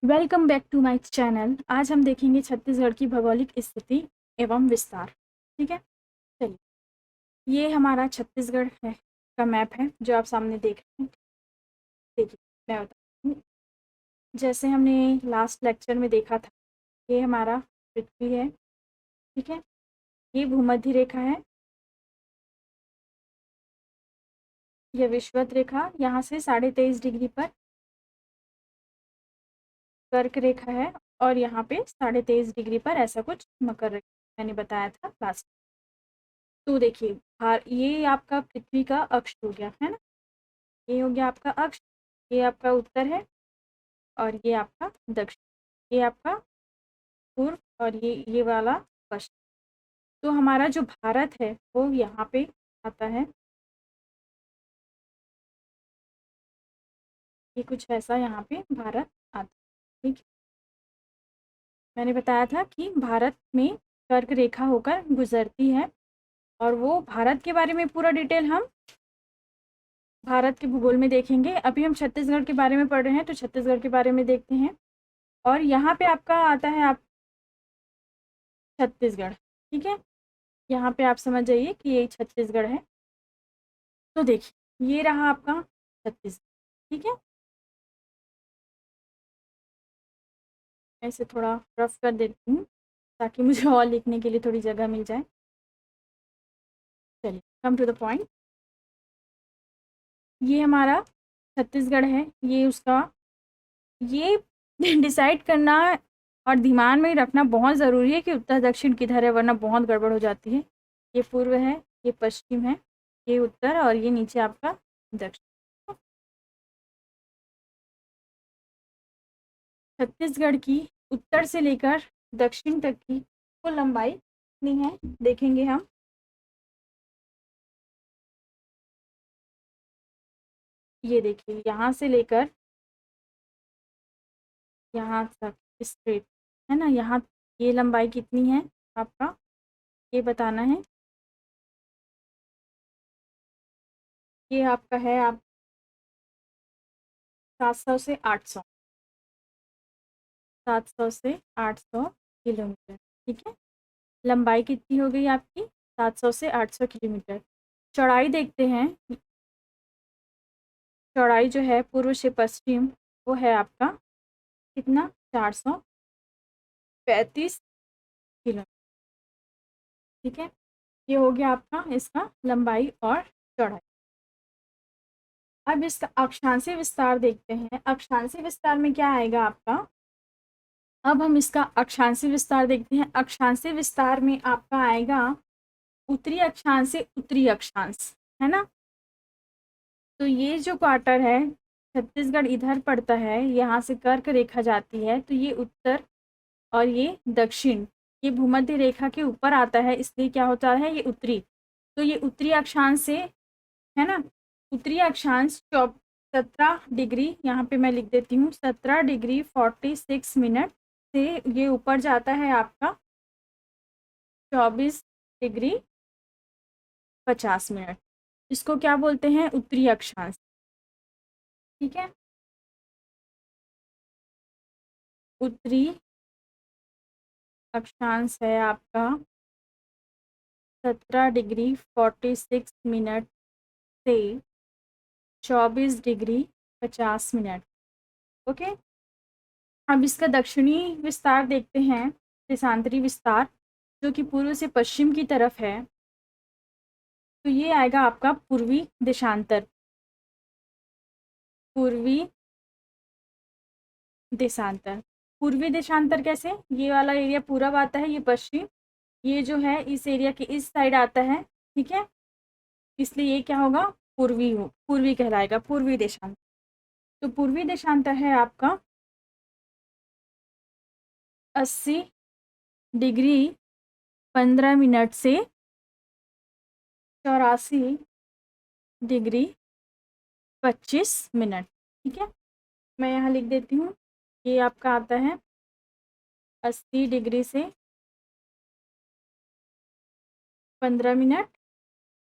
Welcome back to my channel. आज हम देखेंगे छत्तीसगढ़ की भौगोलिक स्थिति एवं विस्तार। ठीक है, चलिए। ये हमारा छत्तीसगढ़ है का मैप है जो आप सामने देख रहे हैं। देखिए, मैं बताती हूँ। जैसे हमने लास्ट लेक्चर में देखा था, ये हमारा पृथ्वी है। ठीक है, ये भूमध्य रेखा है, यह विषुवत रेखा यहाँ से 23.5 डिग्री पर कर्क रेखा है, और यहाँ पे 23.5 डिग्री पर ऐसा कुछ मकर रेखा मैंने बताया था लास्ट। तो देखिए, ये आपका पृथ्वी का अक्ष हो गया है ना। ये हो गया आपका अक्ष, ये आपका उत्तर है, और ये आपका दक्षिण, ये आपका पूर्व, और ये वाला पश्चिम। तो हमारा जो भारत है वो यहाँ पे आता है। ये कुछ ऐसा यहाँ पे भारत आता है। ठीक है, मैंने बताया था कि भारत में कर्क रेखा होकर गुजरती है, और वो भारत के बारे में पूरा डिटेल हम भारत के भूगोल में देखेंगे। अभी हम छत्तीसगढ़ के बारे में पढ़ रहे हैं, तो छत्तीसगढ़ के बारे में देखते हैं। और यहाँ पे आपका आता है आप छत्तीसगढ़। ठीक है, यहाँ पे आप समझ जाइए कि ये छत्तीसगढ़ है। तो देखिए, ये रहा आपका छत्तीसगढ़। ठीक है, मैं इसे थोड़ा रफ कर देती हूँ ताकि मुझे और लिखने के लिए थोड़ी जगह मिल जाए। चलिए, कम टू द पॉइंट। ये हमारा छत्तीसगढ़ है। ये उसका ये डिसाइड करना और दिमाग में रखना बहुत ज़रूरी है कि उत्तर दक्षिण किधर है, वरना बहुत गड़बड़ हो जाती है। ये पूर्व है, ये पश्चिम है, ये उत्तर, और ये नीचे आपका दक्षिण। छत्तीसगढ़ की उत्तर से लेकर दक्षिण तक की कुल लंबाई कितनी है देखेंगे हम। ये देखिए, यहाँ से लेकर यहाँ तक स्ट्रेट है ना। यहाँ ये लंबाई कितनी है आपका, ये बताना है। ये आपका है आप 700 से 800, 700 से 800 किलोमीटर। ठीक है, लंबाई कितनी हो गई आपकी, 700 से 800 किलोमीटर। चौड़ाई देखते हैं। चौड़ाई जो है पूर्व से पश्चिम, वो है आपका कितना, 435 किलोमीटर। ठीक है, ये हो गया आपका इसका लंबाई और चौड़ाई। अब इसका अक्षांशीय विस्तार देखते हैं। अक्षांशीय विस्तार में क्या आएगा आपका, अब हम इसका अक्षांशीय विस्तार देखते हैं। अक्षांशीय विस्तार में आपका आएगा उत्तरी अक्षांश से उत्तरी अक्षांश, है ना। तो ये जो क्वार्टर है, छत्तीसगढ़ इधर पड़ता है, यहाँ से कर्क रेखा जाती है, तो ये उत्तर और ये दक्षिण, ये भूमध्य रेखा के ऊपर आता है, इसलिए क्या होता है, ये उत्तरी। तो ये उत्तरी अक्षांश से, है ना, उत्तरी अक्षांश 17 डिग्री, यहाँ पे मैं लिख देती हूँ 17 डिग्री 46 मिनट से ये ऊपर जाता है आपका 24 डिग्री 50 मिनट। इसको क्या बोलते हैं, उत्तरी अक्षांश। ठीक है, उत्तरी अक्षांश है आपका 17 डिग्री 46 मिनट से 24 डिग्री 50 मिनट। ओके, अब इसका दक्षिणी विस्तार देखते हैं, देशांतरी विस्तार, जो कि पूर्व से पश्चिम की तरफ है। तो ये आएगा आपका पूर्वी देशांतर। पूर्वी देशांतर, पूर्वी देशांतर कैसे, ये वाला एरिया पूरब आता है, ये पश्चिम, ये जो है इस एरिया के इस साइड आता है। ठीक है, इसलिए ये क्या होगा, पूर्वी कहलाएगा, पूर्वी देशांतर। तो पूर्वी देशांतर है आपका 80 डिग्री 15 मिनट से 84 डिग्री 25 मिनट। ठीक है, मैं यहाँ लिख देती हूँ। ये आपका आता है 80 डिग्री से 15 मिनट,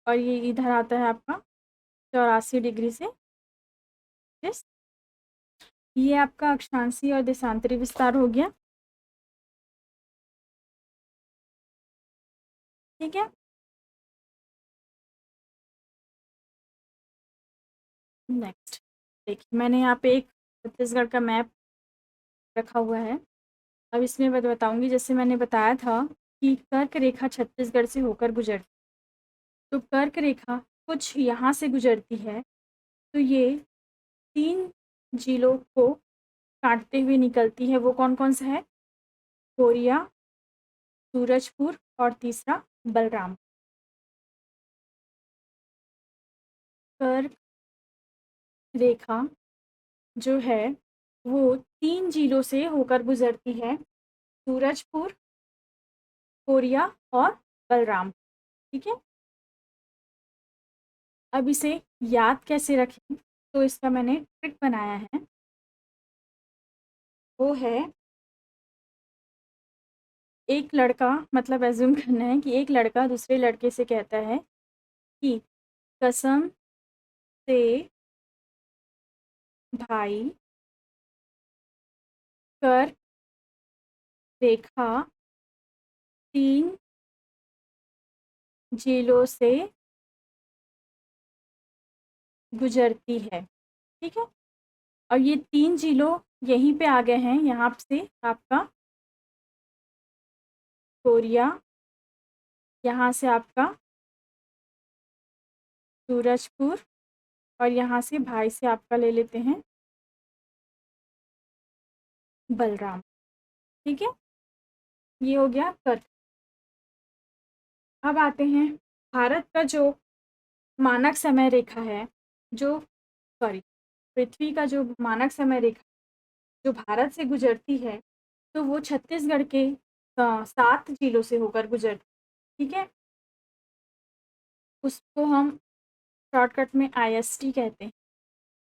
और ये इधर आता है आपका 84 डिग्री से 25। ये आपका अक्षांशीय और देशांतरी विस्तार हो गया। ठीक है, नेक्स्ट देखिए, मैंने यहाँ पे एक छत्तीसगढ़ का मैप रखा हुआ है। अब इसमें मैं बताऊंगी, जैसे मैंने बताया था कि कर्क रेखा छत्तीसगढ़ से होकर गुजरती, तो कर्क रेखा कुछ यहाँ से गुजरती है, तो ये 3 जिलों को काटते हुए निकलती है। वो कौन कौन सा है? कोरिया, सूरजपुर और तीसरा बलराम। कर्क रेखा जो है वो 3 जिलों से होकर गुजरती है, सूरजपुर, कोरिया और बलराम। ठीक है, अब इसे याद कैसे रखें, तो इसका मैंने ट्रिक बनाया है। वो है, एक लड़का, मतलब एज्यूम करना है कि एक लड़का दूसरे लड़के से कहता है कि कसम से भाई, कर रेखा 3 जिलों से गुजरती है। ठीक है, और ये 3 जिलों यहीं पे आ गए हैं, यहाँ से आपका कोरिया, यहाँ से आपका सूरजपुर और यहाँ से भाई से आपका ले लेते हैं बलराम। ठीक है, ये हो गया कर्क। अब आते हैं भारत का जो मानक समय रेखा है, जो सॉरी पृथ्वी का जो मानक समय रेखा जो भारत से गुजरती है, तो वो छत्तीसगढ़ के 7 जिलों से होकर गुजरती। ठीक है, उसको हम शॉर्टकट में IST कहते हैं,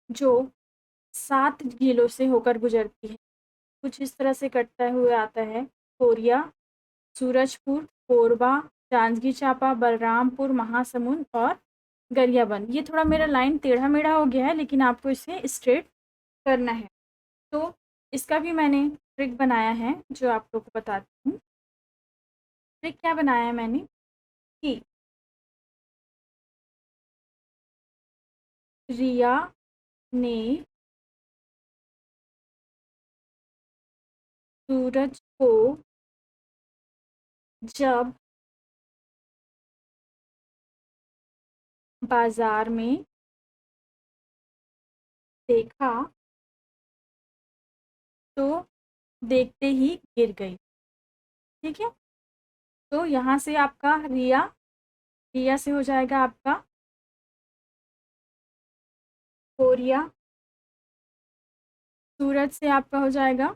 जो 7 जिलों से होकर गुजरती है। कुछ इस तरह से कटता हुए आता है, कोरिया, सूरजपुर, कोरबा, जांजगीर चांपा, बलरामपुर, महासमुंद और गरियाबंद। ये थोड़ा मेरा लाइन टेढ़ा मेढ़ा हो गया है, लेकिन आपको इसे स्ट्रेट करना है। तो इसका भी मैंने ट्रिक बनाया है, जो आप लोग को बताती हूँ। ट्रिक क्या बनाया है मैंने कि रिया ने सूरज को जब बाजार में देखा तो देखते ही गिर गई। ठीक है, तो यहाँ से आपका रिया, रिया से हो जाएगा आपका कोरिया, सूरज से आपका हो जाएगा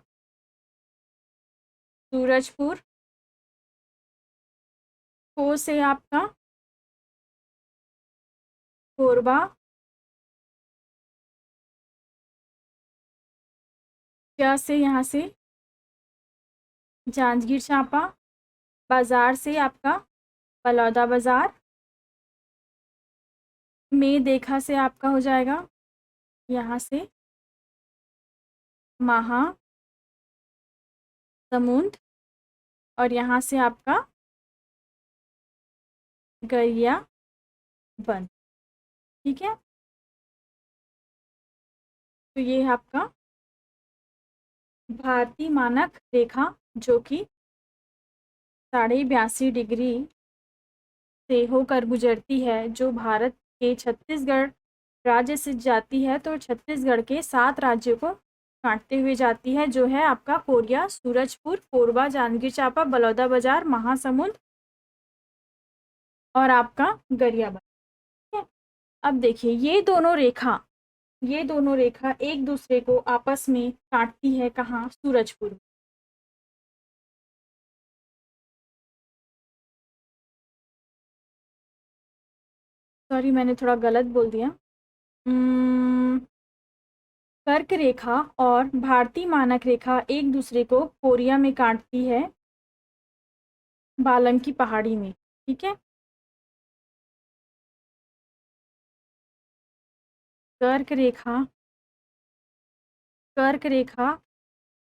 सूरजपुर, को से आपका कोरबा, क्या से यहाँ से जांजगीर चांपा, बाजार से आपका बलौदा बाजार, में देखा से आपका हो जाएगा यहाँ से महासमुंद और यहाँ से आपका गरियाबंद। ठीक है, तो ये है आपका भारतीय मानक रेखा, जो कि 82.5 डिग्री से होकर गुजरती है, जो भारत के छत्तीसगढ़ राज्य से जाती है। तो छत्तीसगढ़ के 7 राज्यों को काटते हुए जाती है, जो है आपका कोरिया, सूरजपुर, कोरबा, जांजगीर चांपा, बलौदाबाजार, महासमुंद और आपका गरियाबंद। ठीक है, अब देखिए ये दोनों रेखा एक दूसरे को आपस में काटती है, कहाँ? सूरजपुर में। सॉरी, मैंने थोड़ा गलत बोल दिया। कर्क रेखा और भारतीय मानक रेखा एक दूसरे को कोरिया में काटती है, बालंकी पहाड़ी में। ठीक है, कर्क रेखा कर्क रेखा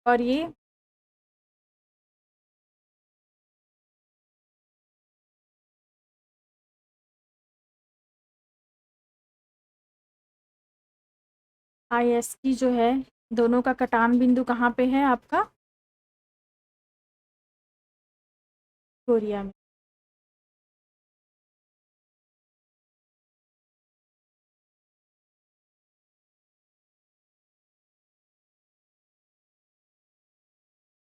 और ये IST जो है, दोनों का कटान बिंदु कहाँ पे है आपका? कोरिया में।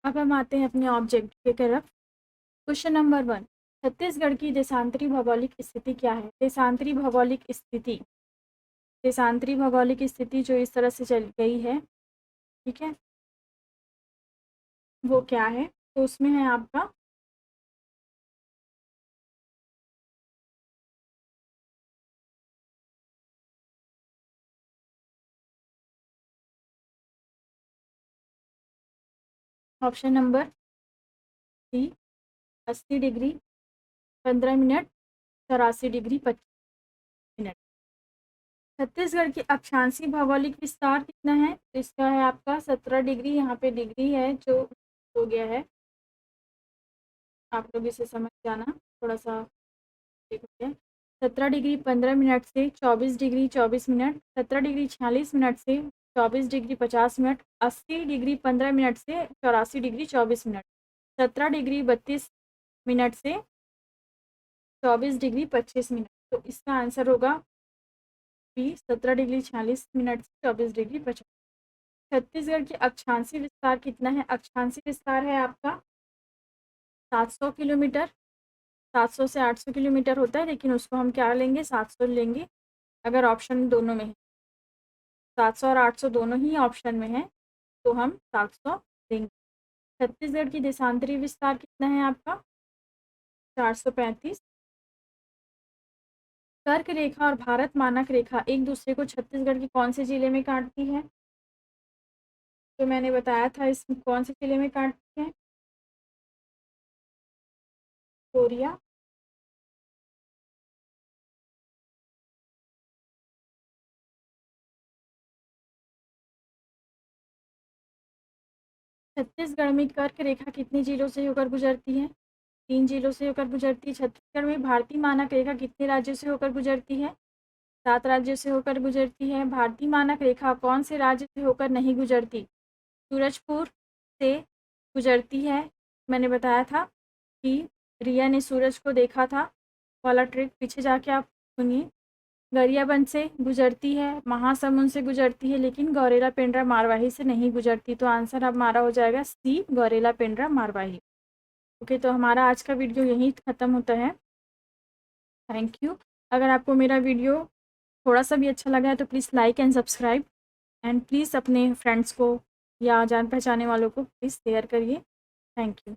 अब हम आते हैं अपने ऑब्जेक्ट की तरफ। क्वेश्चन नंबर 1, छत्तीसगढ़ की देशांतरी भौगोलिक स्थिति क्या है? देशांतरी भौगोलिक स्थिति, देशांतरी भौगोलिक स्थिति जो इस तरह से चल गई है, ठीक है, वो क्या है? तो उसमें है आपका option number C, 80 degree 15 minute, 84 degree 25 minute. Chhattisgarh की अक्षांशीय भौगोलिक विस्तार कितना है? तो इसका है आपका 17 डिग्री, यहाँ पे डिग्री है जो हो गया है, आप लोग इसे समझ जाना थोड़ा सा। देखिए 17 डिग्री 15 मिनट से 24 डिग्री 24 मिनट, 17 डिग्री 46 मिनट से 24 डिग्री 50 मिनट, 80 डिग्री 15 मिनट से 84 डिग्री 24 मिनट, 17 डिग्री 32 मिनट से 24 डिग्री 25 मिनट। तो इसका आंसर होगा बी, 17 डिग्री 46 मिनट से 24 डिग्री 50। छत्तीसगढ़ की अक्षांशीय विस्तार कितना है? अक्षांशीय विस्तार है आपका 700 किलोमीटर, 700 से 800 किलोमीटर होता है, लेकिन उसको हम क्या लेंगे? 700 लेंगे। अगर ऑप्शन दोनों में है, 700 और 800 दोनों ही ऑप्शन में है, तो हम 700 लेंगे। छत्तीसगढ़ की देशांतरी विस्तार कितना है आपका? 435। कर्क रेखा और भारत मानक रेखा एक दूसरे को छत्तीसगढ़ के कौन से जिले में काटती है? तो मैंने बताया था इसमें कौन से जिले में काटती है? कोरिया। छत्तीसगढ़ में कर्क रेखा कितने जिलों से होकर गुजरती है? 3 जिलों से होकर गुजरती है। छत्तीसगढ़ में भारतीय मानक रेखा कितने राज्यों से होकर गुजरती है? 7 राज्यों से होकर गुजरती है। भारतीय मानक रेखा कौन से राज्य से होकर नहीं गुजरती? सूरजपुर से गुजरती है। मैंने बताया था कि रिया ने सूरज को देखा था वाला ट्रिक, पीछे जाके आप सुनिए। गरियाबंद से गुजरती है, महासमुंद से गुजरती है, लेकिन गौरेला पेंड्रा मारवाही से नहीं गुजरती। तो आंसर अब हमारा हो जाएगा सी, गौरेला पेंड्रा मारवाही। ओके, तो हमारा आज का वीडियो यहीं ख़त्म होता है। Thank you. अगर आपको मेरा वीडियो थोड़ा सा भी अच्छा लगा है तो please like and subscribe, and please अपने फ्रेंड्स को या जान पहचाने वालों को प्लीज़ शेयर करिए। Thank you.